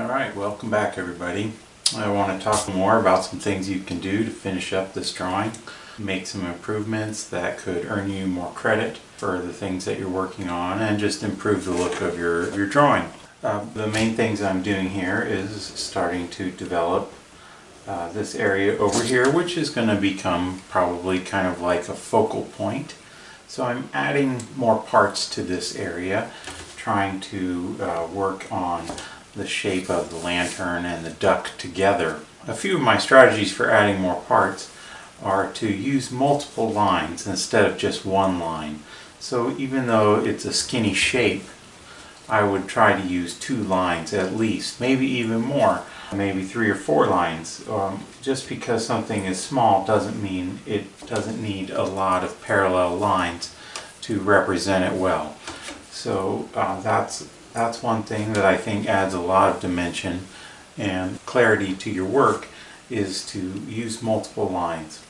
Alright, welcome back everybody. I want to talk more about some things you can do to finish up this drawing. Make some improvements that could earn you more credit for the things that you're working on and just improve the look of your drawing. The main things I'm doing here is starting to develop this area over here, which is going to become probably kind of like a focal point. So I'm adding more parts to this area, trying to work on the shape of the lantern and the duck together. A few of my strategies for adding more parts are to use multiple lines instead of just one line. So even though it's a skinny shape, I would try to use 2 lines at least, maybe even more, maybe 3 or 4 lines. Just because something is small doesn't mean it doesn't need a lot of parallel lines to represent it well. So that's one thing that I think adds a lot of dimension and clarity to your work, is to use multiple lines.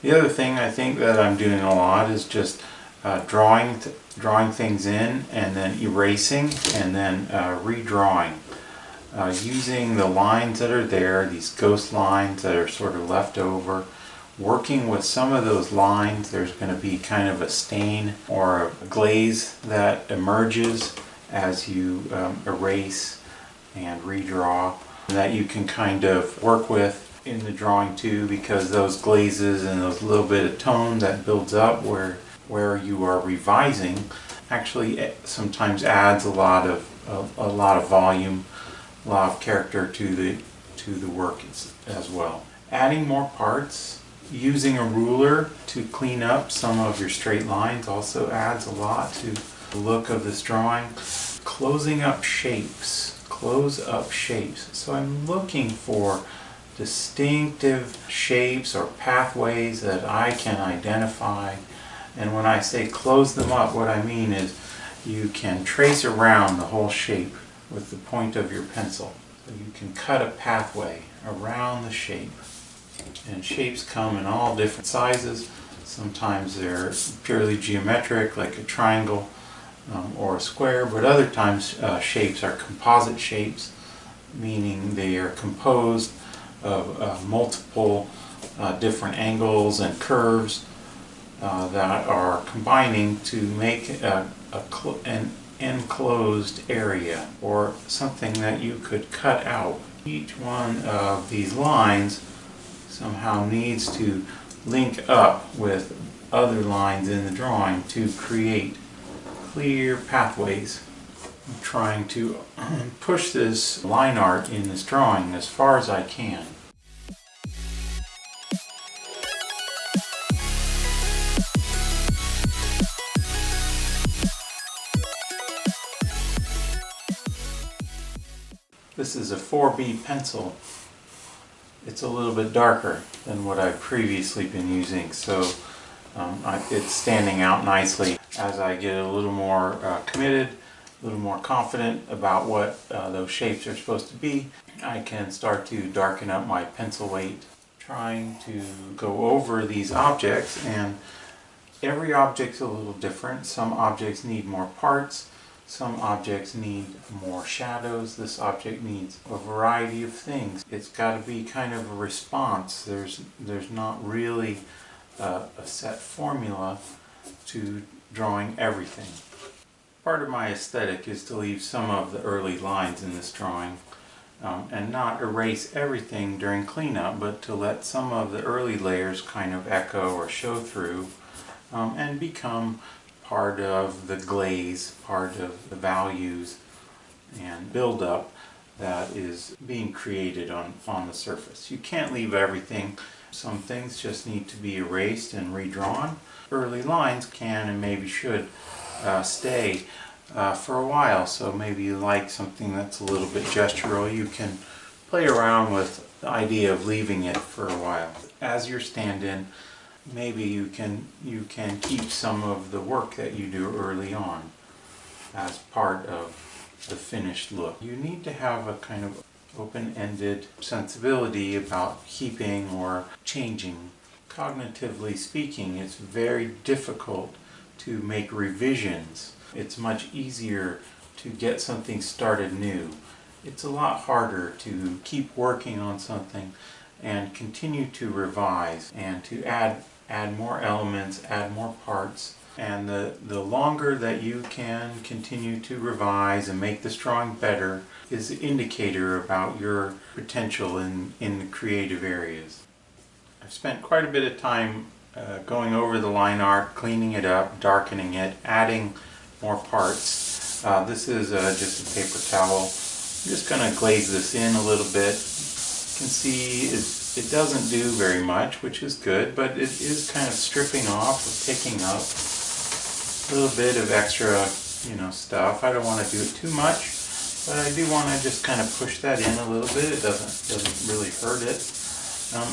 The other thing I think that I'm doing a lot is just drawing things in and then erasing and then redrawing. Using the lines that are there, these ghost lines that are sort of left over, working with some of those lines. There's going to be kind of a stain or a glaze that emerges as you erase and redraw, that you can kind of work with in the drawing too, because those glazes and those little bit of tone that builds up where you are revising actually sometimes adds a lot of volume, a lot of character to the work as well. Adding more parts, using a ruler to clean up some of your straight lines also adds a lot to the look of this drawing. Closing up shapes, close up shapes. So I'm looking for distinctive shapes or pathways that I can identify. And when I say close them up, what I mean is you can trace around the whole shape with the point of your pencil. So you can cut a pathway around the shape. And shapes come in all different sizes. Sometimes they're purely geometric, like a triangle or a square, but other times shapes are composite shapes, meaning they are composed of multiple different angles and curves that are combining to make an enclosed area, or something that you could cut out. Each one of these lines somehow needs to link up with other lines in the drawing to create clear pathways. I'm trying to push this line art in this drawing as far as I can. This is a 4B pencil. It's a little bit darker than what I've previously been using, so it's standing out nicely. As I get a little more committed, a little more confident about what those shapes are supposed to be, I can start to darken up my pencil weight, trying to go over these objects. And every object's a little different. Some objects need more parts. Some objects need more shadows. This object needs a variety of things. It's got to be kind of a response. There's not really a set formula to drawing everything. Part of my aesthetic is to leave some of the early lines in this drawing and not erase everything during cleanup, but to let some of the early layers kind of echo or show through and become part of the glaze, part of the values and build-up that is being created on the surface. You can't leave everything. Some things just need to be erased and redrawn. Early lines can and maybe should stay for a while, so maybe you like something that's a little bit gestural. You can play around with the idea of leaving it for a while. As your stand-in, maybe you can keep some of the work that you do early on as part of the finished look. You need to have a kind of open-ended sensibility about keeping or changing. Cognitively speaking, it's very difficult to make revisions. It's much easier to get something started new it's a lot harder to keep working on something and continue to revise and to add more elements, add more parts. And the longer that you can continue to revise and make this drawing better is an indicator about your potential in the creative areas. I've spent quite a bit of time going over the line art, cleaning it up, darkening it, adding more parts. This is just a paper towel. I'm just going to glaze this in a little bit. You can see it doesn't do very much, which is good, but it is kind of stripping off or picking up a little bit of extra, stuff. I don't want to do it too much, but I do want to just kind of push that in a little bit. It doesn't really hurt it.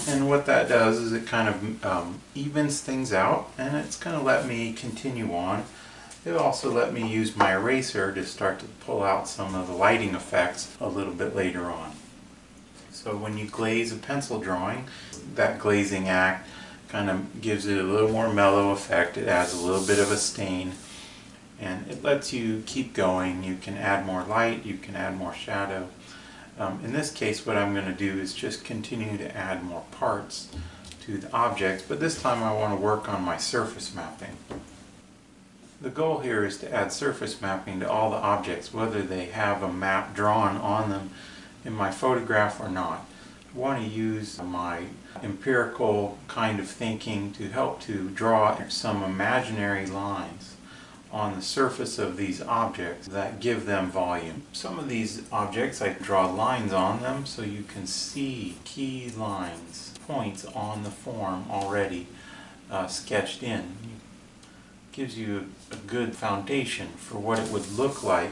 And what that does is it kind of evens things out, and it's going to let me continue on. It'll also let me use my eraser to start to pull out some of the lighting effects a little bit later on. So when you glaze a pencil drawing, that glazing act kind of gives it a little more mellow effect. It adds a little bit of a stain, and it lets you keep going. You can add more light, you can add more shadow. In this case, what I'm going to do is just continue to add more parts to the objects, but this time I want to work on my surface mapping. The goal here is to add surface mapping to all the objects, whether they have a map drawn on them in my photograph or not. I want to use my empirical kind of thinking to help to draw some imaginary lines on the surface of these objects that give them volume. Some of these objects I draw lines on them so you can see key lines, points on the form already sketched in. It gives you a good foundation for what it would look like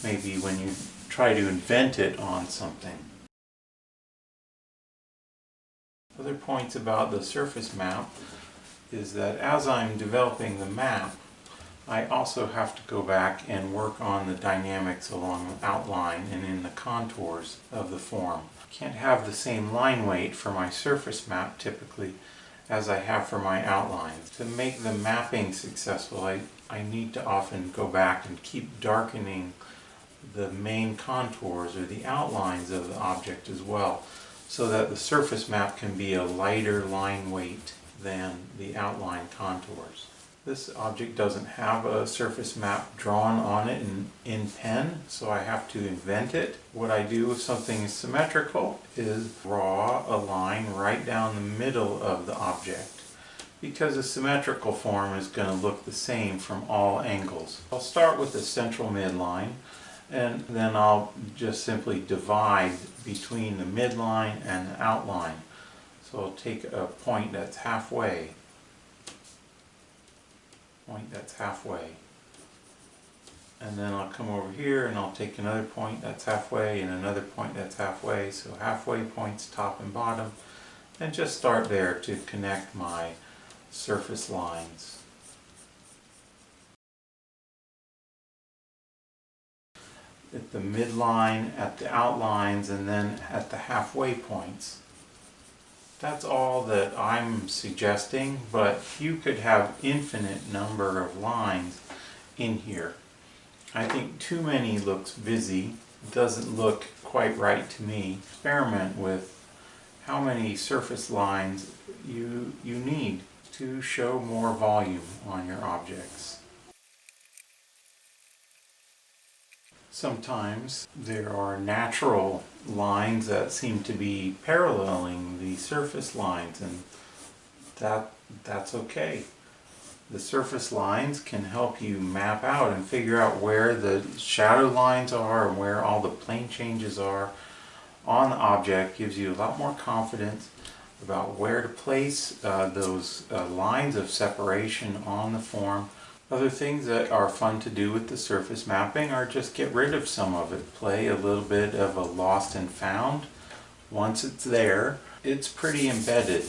maybe when you try to invent it on something. Other points about the surface map is that as I'm developing the map, I also have to go back and work on the dynamics along the outline and in the contours of the form. I can't have the same line weight for my surface map typically as I have for my outlines. To make the mapping successful, I need to often go back and keep darkening the main contours or the outlines of the object as well, so that the surface map can be a lighter line weight than the outline contours. This object doesn't have a surface map drawn on it in pen, so I have to invent it. What I do if something is symmetrical is draw a line right down the middle of the object, because a symmetrical form is going to look the same from all angles. I'll start with the central midline, and then I'll just simply divide between the midline and the outline. So I'll take a point that's halfway, and then I'll come over here and I'll take another point that's halfway and another point that's halfway, so halfway points top and bottom, and just start there to connect my surface lines. At the midline, at the outlines, and then at the halfway points. That's all that I'm suggesting, but you could have infinite number of lines in here. I think too many looks busy. It doesn't look quite right to me. Experiment with how many surface lines you need to show more volume on your objects. Sometimes there are natural lines that seem to be paralleling the surface lines, and that's okay. The surface lines can help you map out and figure out where the shadow lines are and where all the plane changes are on the object. Gives you a lot more confidence about where to place those lines of separation on the form. Other things that are fun to do with the surface mapping are just get rid of some of it. Play a little bit of a lost and found. Once it's there, it's pretty embedded.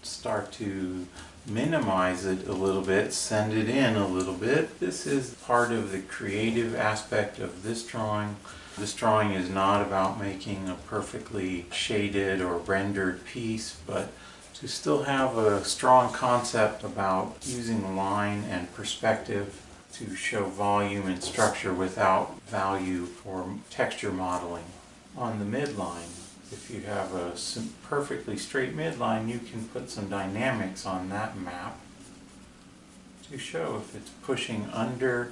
Start to minimize it a little bit, send it in a little bit. This is part of the creative aspect of this drawing. This drawing is not about making a perfectly shaded or rendered piece, but to still have a strong concept about using line and perspective to show volume and structure without value or texture modeling. on the midline. If you have a perfectly straight midline, you can put some dynamics on that map to show if it's pushing under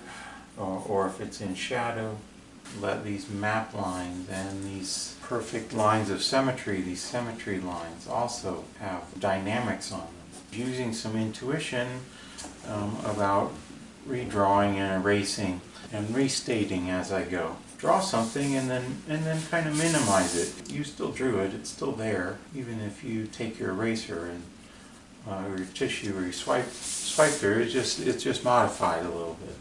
or if it's in shadow. Let these map lines and these perfect lines of symmetry, these symmetry lines, also have dynamics on them. Using some intuition about redrawing and erasing and restating as I go. Draw something and then kind of minimize it. You still drew it, it's still there, even if you take your eraser and or your tissue or you swipe through, it's just modified a little bit.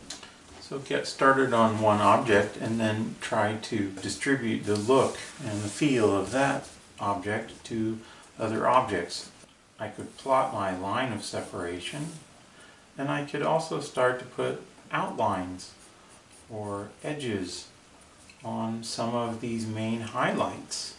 So get started on one object and then try to distribute the look and the feel of that object to other objects. I could plot my line of separation, and I could also start to put outlines or edges on some of these main highlights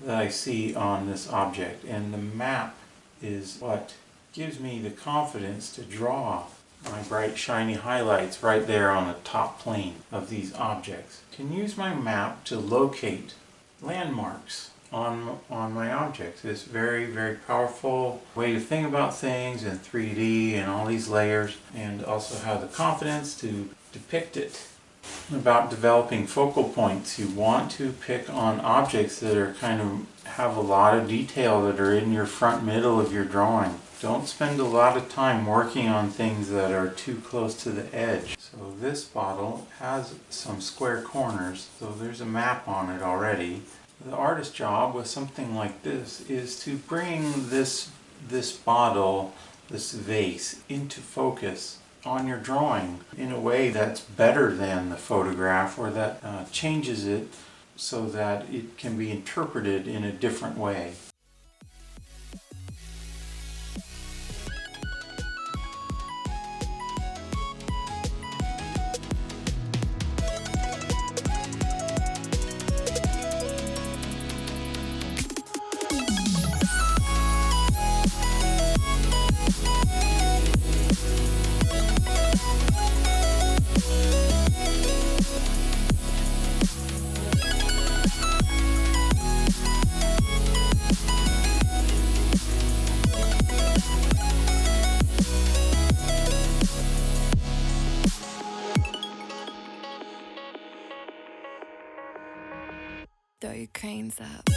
that I see on this object. And the map is what gives me the confidence to draw my bright shiny highlights right there on the top plane of these objects. I can use my map to locate landmarks on my objects. It's very, very powerful way to think about things in 3D and all these layers, and also have the confidence to depict it. About developing focal points, you want to pick on objects that are have a lot of detail that are in your front middle of your drawing. Don't spend a lot of time working on things that are too close to the edge. So this bottle has some square corners, so there's a map on it already. The artist's job with something like this is to bring this bottle, this vase, into focus on your drawing in a way that's better than the photograph, or that changes it so that it can be interpreted in a different way. Throw your cranes up.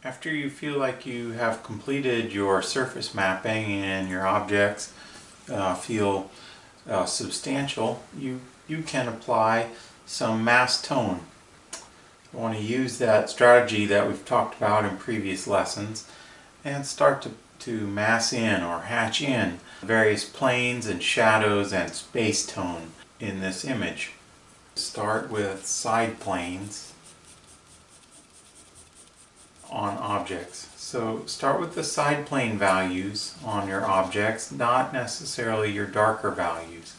After you feel like you have completed your surface mapping and your objects feel substantial, you can apply some mass tone. You want to use that strategy that we've talked about in previous lessons and start to mass in or hatch in various planes and shadows and space tone in this image. Start with side planes on objects. So start with the side plane values on your objects, not necessarily your darker values.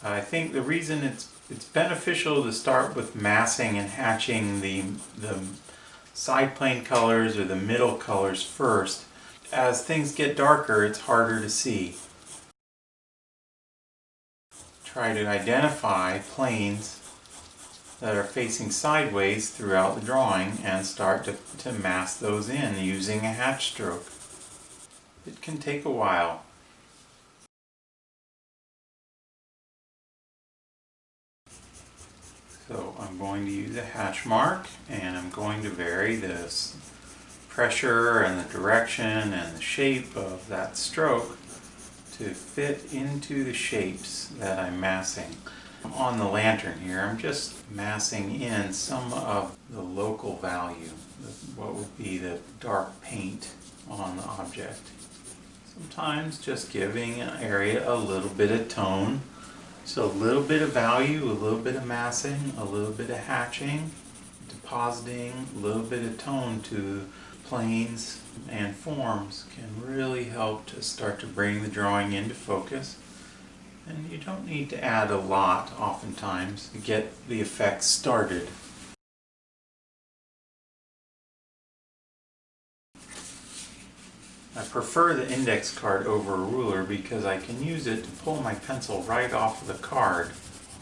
I think the reason it's beneficial to start with massing and hatching the side plane colors or the middle colors first. As things get darker, it's harder to see. Try to identify planes that are facing sideways throughout the drawing and start to mask those in using a hatch stroke. It can take a while. So I'm going to use a hatch mark, and I'm going to vary the pressure and the direction and the shape of that stroke to fit into the shapes that I'm massing. On the lantern here, I'm just massing in some of the local value, what would be the dark paint on the object. Sometimes just giving an area a little bit of tone. So a little bit of value, a little bit of massing, a little bit of hatching, depositing a little bit of tone to planes and forms can really help to start to bring the drawing into focus. And you don't need to add a lot oftentimes to get the effect started. I prefer the index card over a ruler because I can use it to pull my pencil right off of the card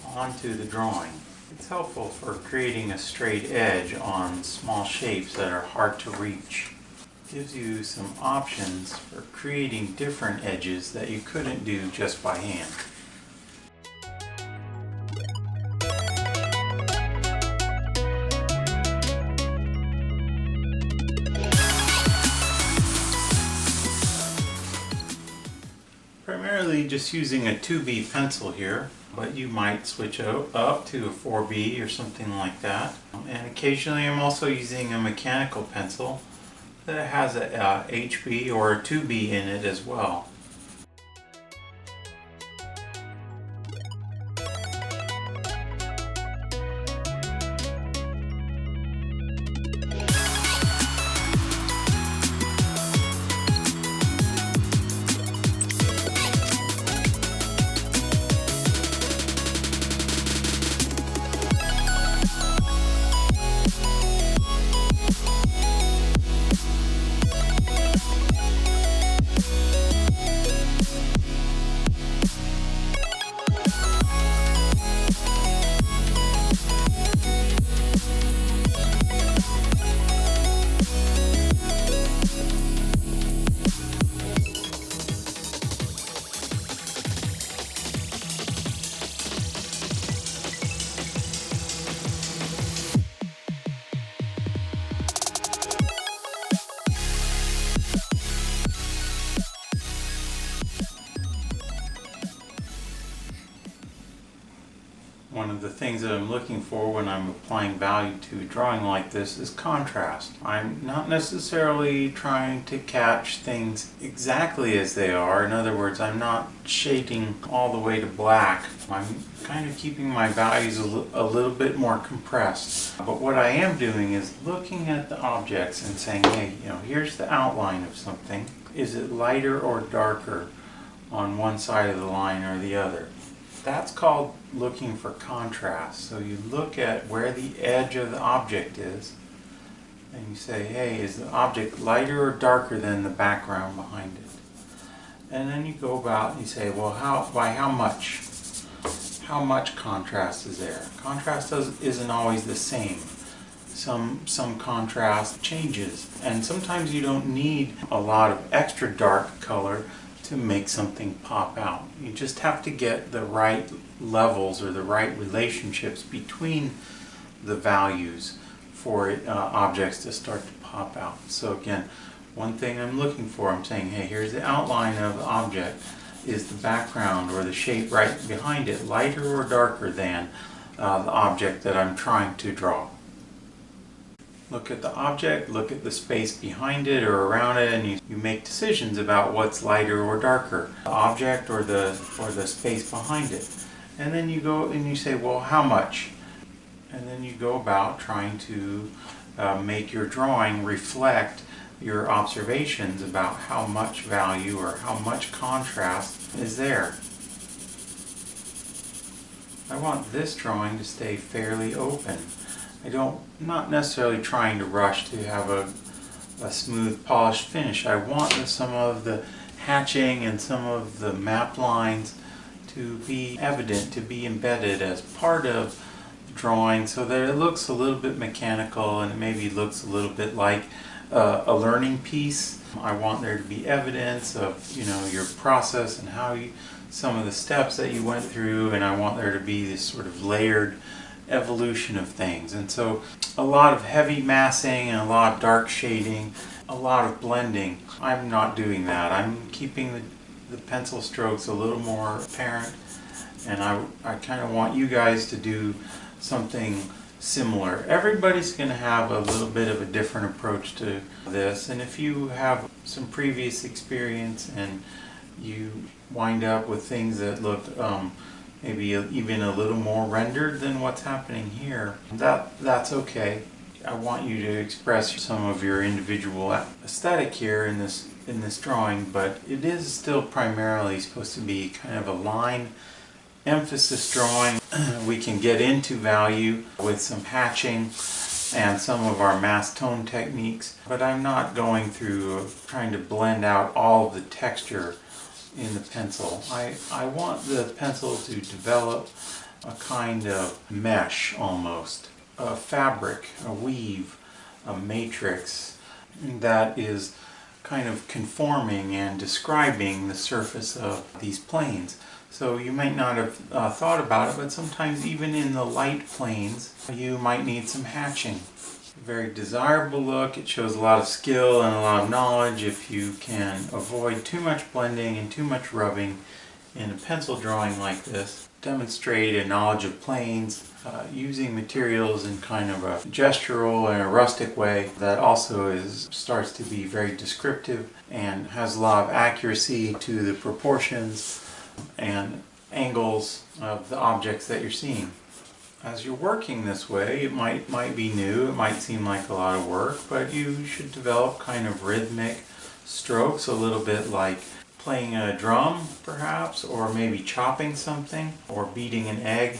onto the drawing. It's helpful for creating a straight edge on small shapes that are hard to reach. It gives you some options for creating different edges that you couldn't do just by hand. Primarily just using a 2B pencil here, but you might switch up to a 4B or something like that. And occasionally I'm also using a mechanical pencil that has a HB or a 2B in it as well. One of the things that I'm looking for when I'm applying value to a drawing like this is contrast. I'm not necessarily trying to catch things exactly as they are. In other words, I'm not shading all the way to black. I'm kind of keeping my values a little bit more compressed. But what I am doing is looking at the objects and saying, hey, here's the outline of something. Is it lighter or darker on one side of the line or the other? That's called looking for contrast. So you look at where the edge of the object is and you say, hey, is the object lighter or darker than the background behind it? And then you go about and you say, well, by how much? How much contrast is there? Contrast isn't always the same. Some contrast changes, and sometimes you don't need a lot of extra dark color to make something pop out. You just have to get the right levels or the right relationships between the values for objects to start to pop out. So again, one thing I'm looking for, I'm saying, hey, here's the outline of the object. Is the background or the shape right behind it lighter or darker than the object that I'm trying to draw? Look at the object, look at the space behind it or around it, and you make decisions about what's lighter or darker, the object or the space behind it. And then you go and you say, well, how much? And then you go about trying to make your drawing reflect your observations about how much value or how much contrast is there. I want this drawing to stay fairly open. Not necessarily trying to rush to have a smooth polished finish. I want some of the hatching and some of the map lines to be evident, to be embedded as part of the drawing so that it looks a little bit mechanical and it maybe looks a little bit like a learning piece. I want there to be evidence of your process and some of the steps that you went through, and I want there to be this sort of layered evolution of things. And so a lot of heavy massing and a lot of dark shading, a lot of blending. I'm not doing that. I'm keeping the pencil strokes a little more apparent, and I kind of want you guys to do something similar. Everybody's going to have a little bit of a different approach to this, and if you have some previous experience and you wind up with things that look maybe even a little more rendered than what's happening here, that's okay. I want you to express some of your individual aesthetic here in this drawing, but it is still primarily supposed to be kind of a line emphasis drawing. We can get into value with some hatching and some of our mass tone techniques, but I'm not going through trying to blend out all of the texture in the pencil. I want the pencil to develop a kind of mesh almost, a fabric, a weave, a matrix that is kind of conforming and describing the surface of these planes. So you might not have thought about it, but sometimes even in the light planes you might need some hatching. Very desirable look. It shows a lot of skill and a lot of knowledge if you can avoid too much blending and too much rubbing in a pencil drawing like this. Demonstrate a knowledge of planes, using materials in kind of a gestural and a rustic way that also starts to be very descriptive and has a lot of accuracy to the proportions and angles of the objects that you're seeing. As you're working this way, it might be new, it might seem like a lot of work, but you should develop kind of rhythmic strokes, a little bit like playing a drum perhaps, or maybe chopping something, or beating an egg.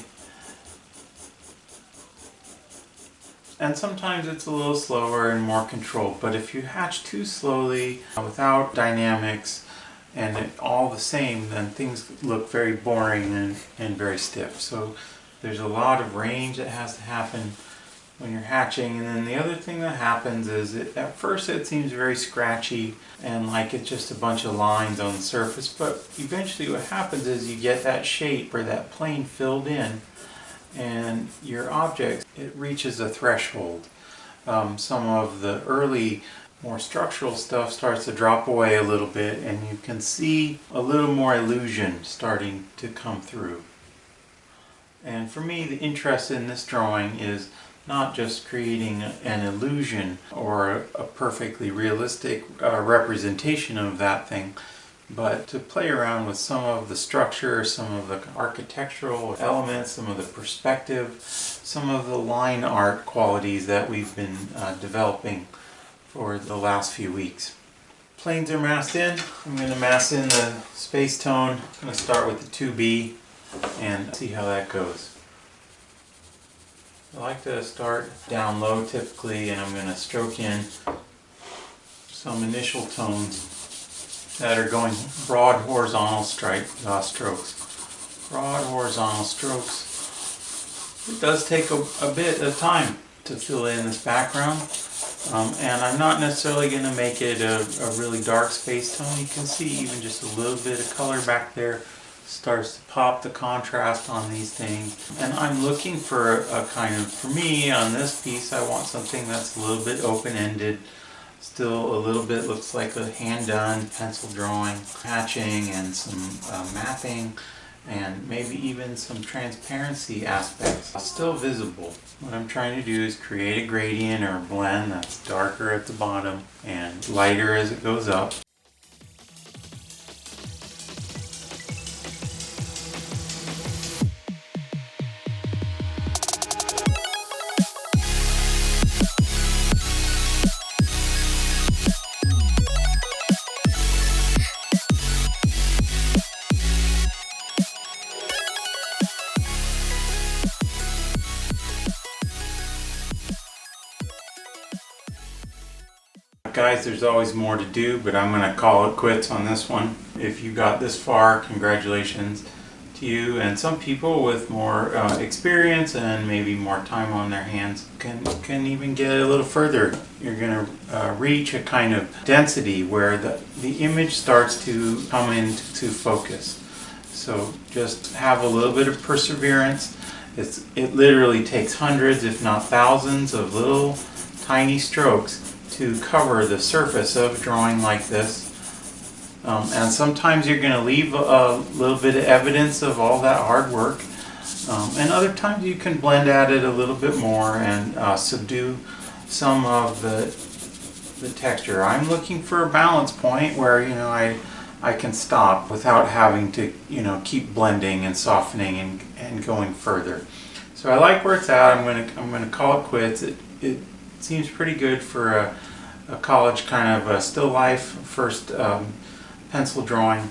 And sometimes it's a little slower and more controlled, but if you hatch too slowly without dynamics and it all the same, then things look very boring and very stiff. So there's a lot of range that has to happen when you're hatching, and then the other thing that happens is at first it seems very scratchy and like it's just a bunch of lines on the surface, but eventually what happens is you get that shape or that plane filled in, and your object, it reaches a threshold. Some of the early more structural stuff starts to drop away a little bit, and you can see a little more illusion starting to come through. And for me, the interest in this drawing is not just creating an illusion or a perfectly realistic representation of that thing, but to play around with some of the structure, some of the architectural elements, some of the perspective, some of the line art qualities that we've been developing for the last few weeks. Planes are masked in. I'm going to mask in the space tone. I'm going to start with the 2B and see how that goes. I like to start down low typically, and I'm going to stroke in some initial tones that are going broad horizontal strokes. Broad horizontal strokes. It does take a bit of time to fill in this background, and I'm not necessarily going to make it a really dark space tone. You can see even just a little bit of color back there starts to pop the contrast on these things. And I'm looking for a kind of, for me on this piece, I want something that's a little bit open-ended, still a little bit looks like a hand-done pencil drawing, hatching and some mapping, and maybe even some transparency aspects still visible. What I'm trying to do is create a gradient or a blend that's darker at the bottom and lighter as it goes up. Guys, there's always more to do, but I'm going to call it quits on this one. If you got this far, congratulations to you. And some people with more experience and maybe more time on their hands can even get a little further. You're going to reach a kind of density where the image starts to come into focus. So just have a little bit of perseverance. It literally takes hundreds, if not thousands, of little tiny strokes to cover the surface of a drawing like this. And sometimes you're going to leave a little bit of evidence of all that hard work. And other times you can blend at it a little bit more and subdue some of the texture. I'm looking for a balance point where, you know, I can stop without having to, you know, keep blending and softening and going further. So I like where it's at. I'm gonna call it quits. It seems pretty good for a college kind of a still life first pencil drawing.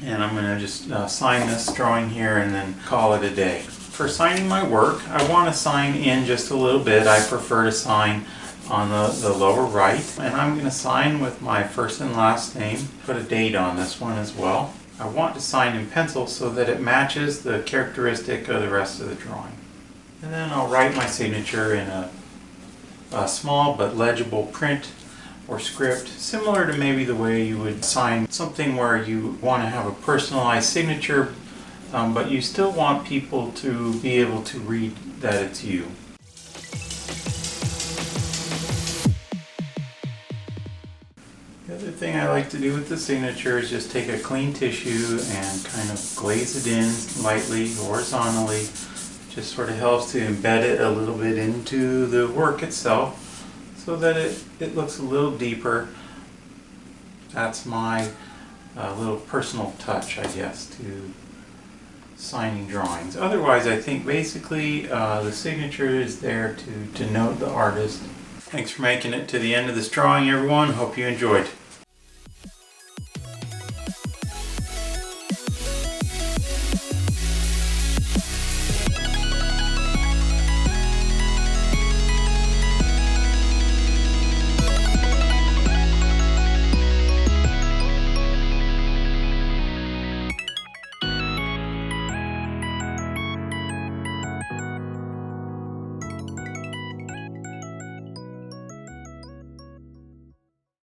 And I'm going to just sign this drawing here and then call it a day. For signing my work, I want to sign in just a little bit. I prefer to sign on the lower right. And I'm going to sign with my first and last name. Put a date on this one as well. I want to sign in pencil so that it matches the characteristic of the rest of the drawing. And then I'll write my signature in a small but legible print or script, similar to maybe the way you would sign something where you want to have a personalized signature, but you still want people to be able to read that it's you. The other thing I like to do with the signature is just take a clean tissue and kind of glaze it in lightly, horizontally. Just sort of helps to embed it a little bit into the work itself, so that it looks a little deeper. That's my little personal touch, I guess, to signing drawings. Otherwise, I think basically the signature is there to denote the artist. Thanks for making it to the end of this drawing, everyone. Hope you enjoyed.